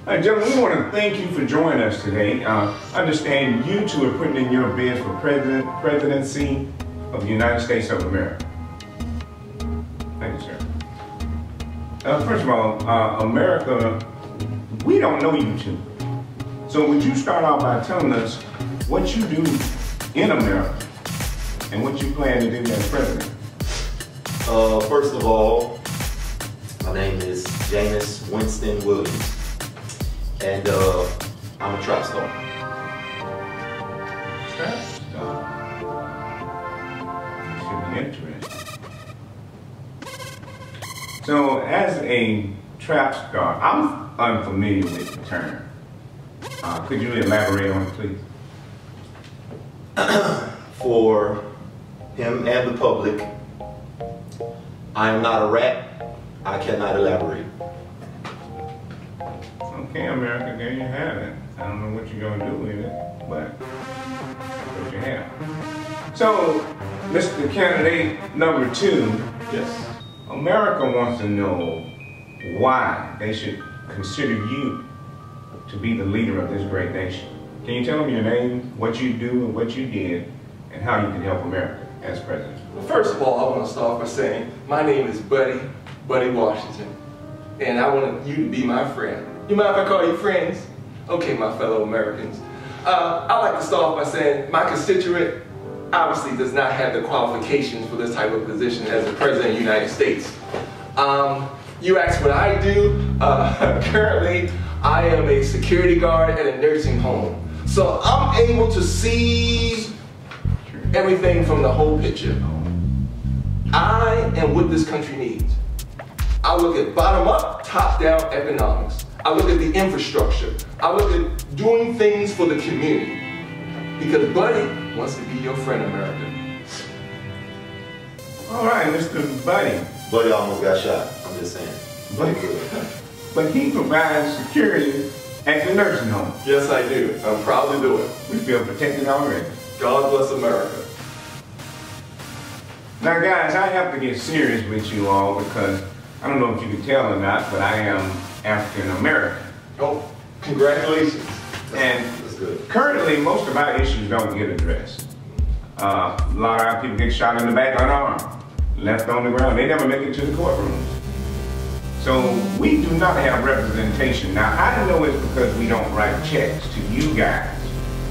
Gentlemen, we want to thank you for joining us today. Understand you two are putting in your bids for presidency of the United States of America. Thank you, sir. First of all, America, we don't know you two. So would you start out by telling us what you do in America and what you plan to do as president? First of all, my name is James Winston Williams, and I'm a trap star. Trap star? Should be interesting. So, as a trap star, I'm unfamiliar with the term. Could you elaborate on it, please? For him and the public, I am not a rat. I cannot elaborate. Okay, America, there you have it. I don't know what you're going to do with it, but that's what you have. So, Mr. Candidate number 2, Yes. America wants to know why they should consider you to be the leader of this great nation. Can you tell them your name, what you do and what you did, and how you can help America as president? Well, first of all, I want to start by saying my name is Buddy Washington, and I want you to be my friend. You mind if I call you friends? Okay, my fellow Americans. I'd like to start off by saying my constituent obviously does not have the qualifications for this type of position as the President of the United States. You asked what I do. Currently, I am a security guard at a nursing home. So I'm able to see everything from the whole picture. I am what this country needs. I look at bottom-up, top-down economics. I look at the infrastructure. I look at doing things for the community. Because Buddy wants to be your friend, America. All right, Mr. Buddy. Buddy almost got shot. I'm just saying. But he provides security at the nursing home. Yes, I do. I'm proud to do it. We feel protected already. God bless America. Now, guys, I have to get serious with you all because I don't know if you can tell or not, but I am African American. Oh, congratulations. And That's good. currently, most of our issues don't get addressed. A lot of our people get shot in the back unarmed, left on the ground. They never make it to the courtrooms. So we do not have representation. Now, I know it's because we don't write checks to you guys.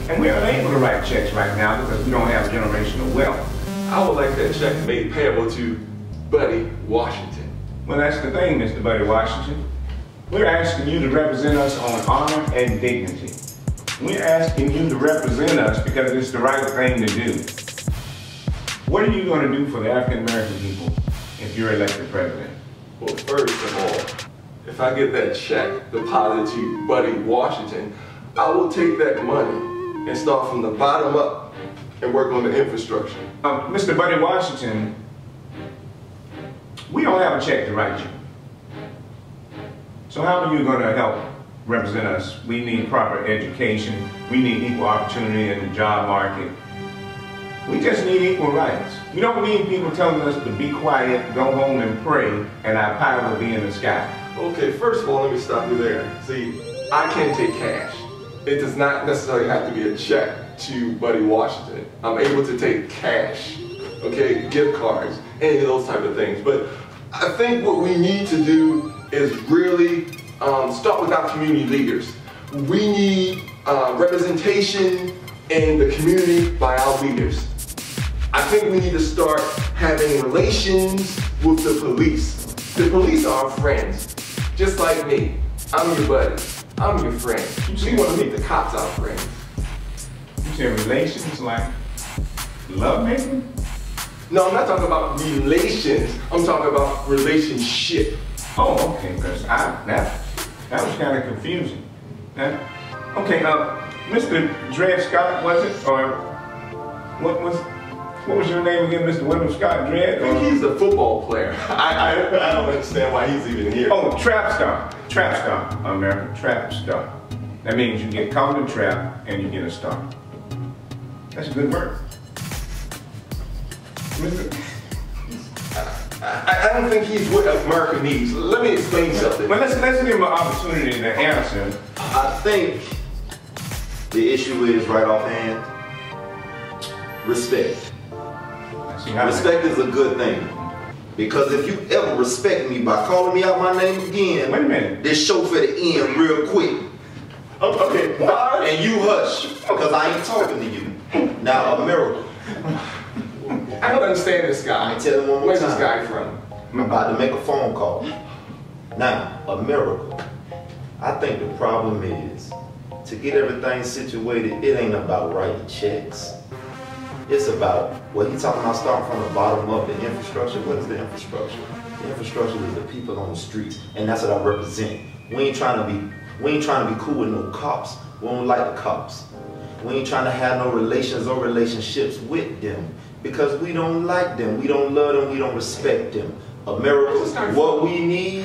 And we're unable to write checks right now because we don't have generational wealth. I would like that check made payable to Buddy Washington. Well, that's the thing, Mr. Buddy Washington. We're asking you to represent us on honor and dignity. We're asking you to represent us because it's the right thing to do. What are you going to do for the African American people if you're elected president? Well, first of all, if I get that check deposited to Buddy Washington, I will take that money and start from the bottom up and work on the infrastructure. Mr. Buddy Washington, we don't have a check to write you. So how are you going to help represent us? We need proper education. We need equal opportunity in the job market. We just need equal rights. We don't need people telling us to be quiet, go home and pray, and our pie will be in the sky. Okay, first of all, let me stop you there. See, I can take cash. It does not necessarily have to be a check to Buddy Washington. I'm able to take cash, okay, gift cards, any of those type of things. But I think what we need to do is really start with our community leaders. We need representation in the community by our leaders. I think we need to start having relations with the police. The police are our friends, just like me. I'm your buddy. I'm your friend. We want to make the cops our friends. You said relations like lovemaking? No, I'm not talking about relations. I'm talking about relationship. Oh, okay, because that was kind of confusing. Okay, Mr. Dred Scott, was it? Or what was your name again, Mr. William Scott Dred? I think he's a football player. I don't understand why he's even here. Oh, trap star. Trap star, American trap star. That means you get caught in a trap and you get a star. That's a good word. I I don't think he's what America needs. Let me explain something. Well, let's give him an opportunity to answer. I think the issue is right offhand, respect. Respect is a good thing. Because if you ever respect me by calling me out my name again, wait a minute, this show for the end real quick. Okay, and you hush, because I ain't talking to you. Now, America. I don't understand this guy. I tell him one more Where's time. this guy from? I'm about to make a phone call. Now, America. I think the problem is, to get everything situated, it ain't about writing checks. It's about, well, he's talking about starting from the bottom up, the infrastructure. What is the infrastructure? The infrastructure is the people on the streets, and that's what I represent. We ain't trying to be cool with no cops. We don't like the cops. We ain't trying to have no relations or relationships with them because we don't like them, we don't love them, we don't respect them. America, what we need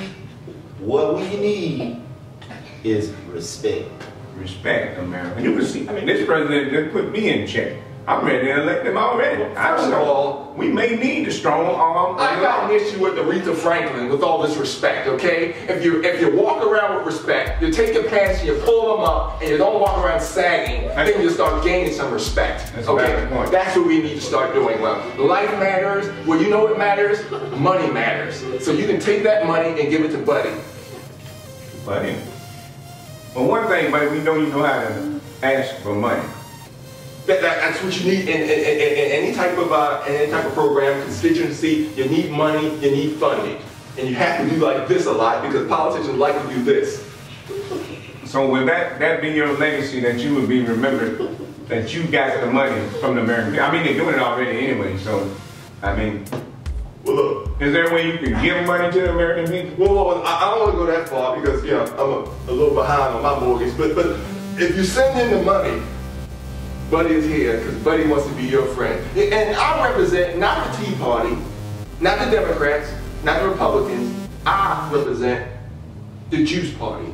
is respect. Respect, America. You can see, I mean, this president just put me in check. I'm ready to elect him already. First of all, we may need a strong arm. I got an issue with Aretha Franklin, with all this respect, okay? If you walk around with respect, you take your pants and you pull them up, and you don't walk around sagging, then you start gaining some respect. That's okay? a point. That's what we need to start doing. Well, life matters. Well, you know what matters? Money matters. So you can take that money and give it to Buddy. Buddy. Well, one thing, buddy, we know you know how to ask for money. That's what you need in any type of program, constituency. You need money, you need funding. And you have to do like this a lot because politicians like to do this. So would that be your legacy, that you would be remembered, that you got the money from the American people? I mean, they're doing it already anyway, so, I mean, well, look, is there a way you can give money to the American people? Well, I don't want to go that far because, you know, I'm a little behind on my mortgage. But if you send in the money, Buddy is here because Buddy wants to be your friend. And I represent not the Tea Party, not the Democrats, not the Republicans. I represent the Juice Party.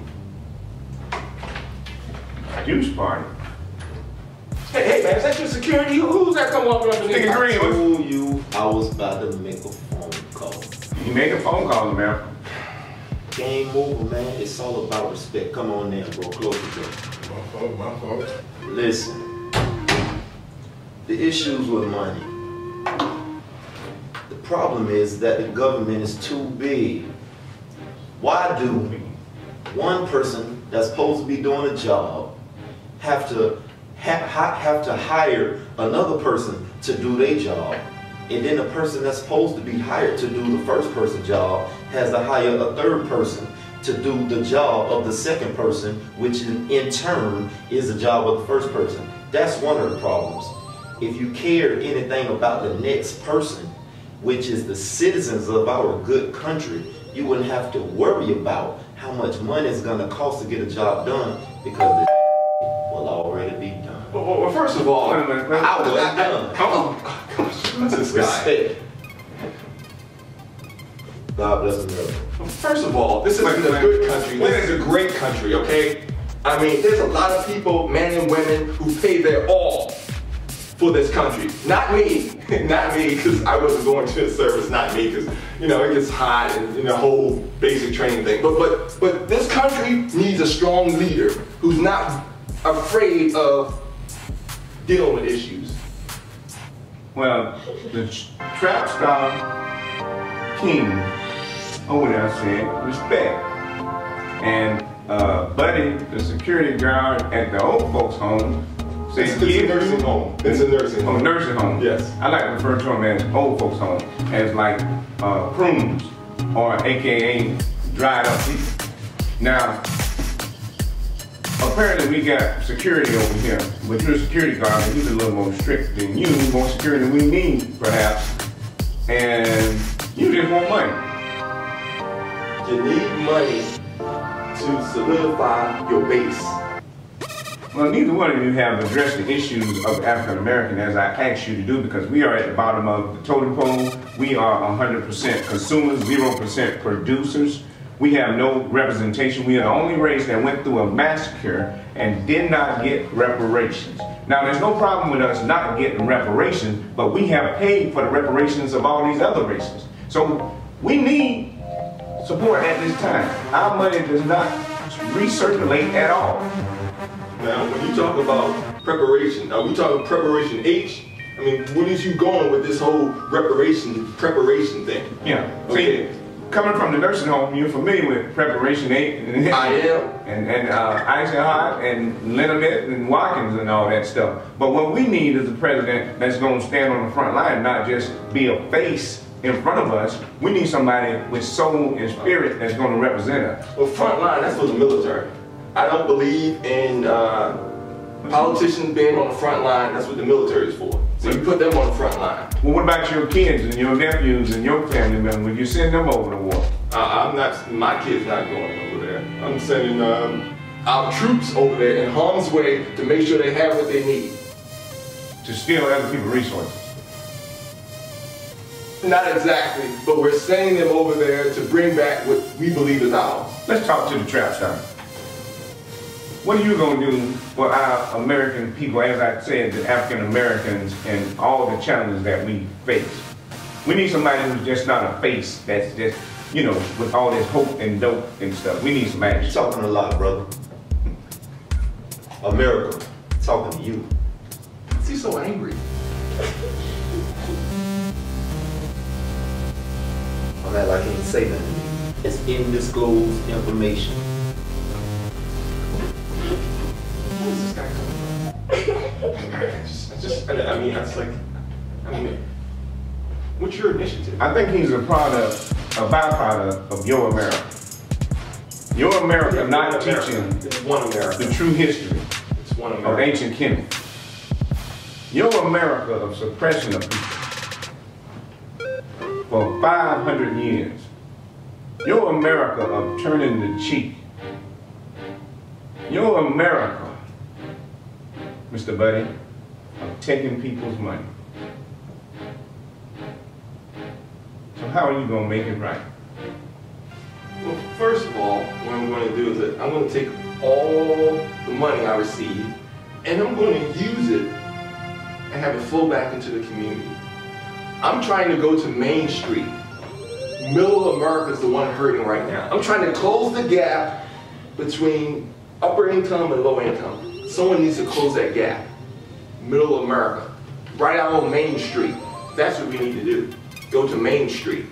Juice Party? Hey man, is that your security? Who's that come walking up to me? Stick green. I told you I was about to make a phone call. You make a phone call, America. Game over, man. It's all about respect. Come on now, bro. Close the door. My fault. Listen. The issues with money. The problem is that the government is too big. Why do one person that's supposed to be doing a job have to hire another person to do their job, and then the person that's supposed to be hired to do the first person's job has to hire a third person to do the job of the second person, which in turn is the job of the first person? That's one of the problems. If you cared anything about the next person, which is the citizens of our good country, you wouldn't have to worry about how much money it's going to cost to get a job done, because the will already be done. Well, first of all, I was done. Oh, gosh, what's this guy? Respect. God bless America. First of all, this isn't a good country. This is a great country, okay? I mean, there's a lot of people, men and women, who pay their all for this country. Not me. Not me, because I wasn't going to the service. Not me, because, you know, it gets hot and, you know, the whole basic training thing. But this country needs a strong leader who's not afraid of dealing with issues. Well, the trap star king over there said respect. And Buddy, the security guard at the old folks' home, said it's a nursing home. It's a nursing home. Oh, nursing home. Yes. I like to refer to them as old folks' home, as like prunes, or AKA dried up people. Now, apparently we got security over here, but you're a security guard, and he's a little more strict than you, more security than we need, perhaps, and you just want money. You need money to solidify your base. Well, neither one of you have addressed the issues of African American as I asked you to do, because we are at the bottom of the totem pole. We are 100% consumers, 0% producers. We have no representation. We are the only race that went through a massacre and did not get reparations. Now, there's no problem with us not getting reparations, but we have paid for the reparations of all these other races. So We need support at this time. Our money does not recirculate at all. Now, when you talk about preparation, are we talking preparation H? I mean, where is you going with this whole preparation thing? Yeah. Okay. See, coming from the nursing home, you're familiar with preparation A. I am. And Eisenhower and Liniment and Watkins and all that stuff. But what we need is a president that's going to stand on the front line, not just be a face in front of us. We need somebody with soul and spirit that's going to represent us. Well, front line, that's for the military. I don't believe in politicians being on the front line. That's what the military is for. So you put them on the front line. Well, what about your kids and your nephews and your family members? Would you send them over the war? I'm not, my kid's not going over there. I'm sending our troops over there in harm's way to make sure they have what they need. To steal other people's resources? Not exactly, but we're sending them over there to bring back what we believe is ours. Let's talk to the trap star. What are you going to do for our American people, as I said, the African Americans, and all the challenges that we face? We need somebody who's just not a face that's just, you know, with all this hope and dope and stuff. We need some action. You're talking a lot, brother. America, talking to you. What's he so angry? I'm not like he ain't say nothing to me. It's undisclosed information. Where is this guy coming from? I mean, that's like, what's your initiative? I think he's a byproduct of your America. Your America not teaching It's one America. the true history It's one of America. ancient Kemet. Your America of suppression of people for 500 years. Your America of turning the cheek. Your America, Mr. Buddy, of taking people's money. So how are you going to make it right? Well, first of all, what I'm going to do is that I'm going to take all the money I receive and I'm going to use it and have it flow back into the community. I'm trying to go to Main Street. Middle America is the one hurting right now. I'm trying to close the gap between upper income and low income. Someone needs to close that gap. Middle America. Right out on Main Street. That's what we need to do. Go to Main Street.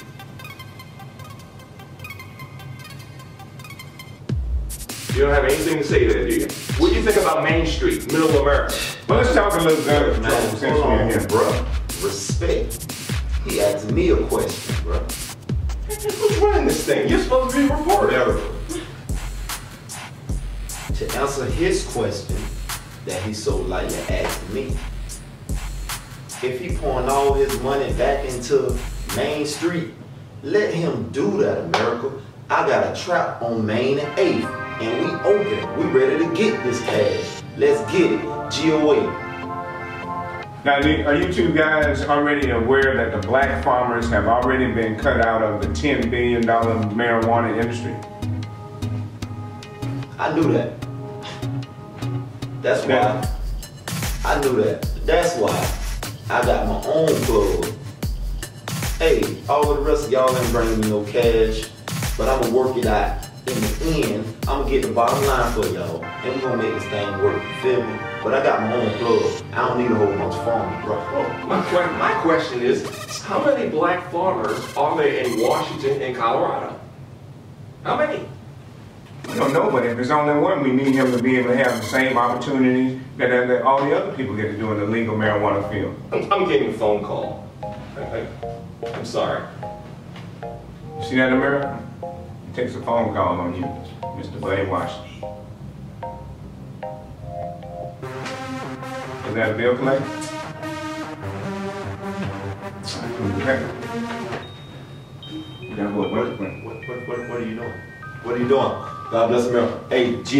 You don't have anything to say there, do you? What do you think about Main Street, Middle America? Well, let's talk a little gun control Man, since hold we're on, here. bro. Respect. He asked me a question, bro. Who's running this thing? You're supposed to be a reporter. Never. To answer his question that he so lightly asked me, if he pouring all his money back into Main Street, let him do that, America. I got a trap on Main and 8th, and we open. We ready to get this cash. Let's get it. GOA. Now, are you two guys already aware that the black farmers have already been cut out of the $10 billion marijuana industry? I knew that. That's why. I knew that. That's why I got my own plug. Hey, all of the rest of y'all ain't bringing me no cash, but I'm gonna work it out. In the end, I'm gonna get the bottom line for y'all, and we're gonna make this thing work, you feel me? But I got my own plug. I don't need a whole bunch of farmers, bro. Well, my question is, how many black farmers are there in Washington and Colorado? How many? We don't know, but if there's only one, we need him to be able to have the same opportunities that all the other people get to do in the legal marijuana field. I'm getting a phone call. I'm sorry. You see that, America? It takes a phone call on you, Mr. Buddy Washington. Is that a bill collector? Okay. What are you doing? What are you doing? God bless America. Hey, G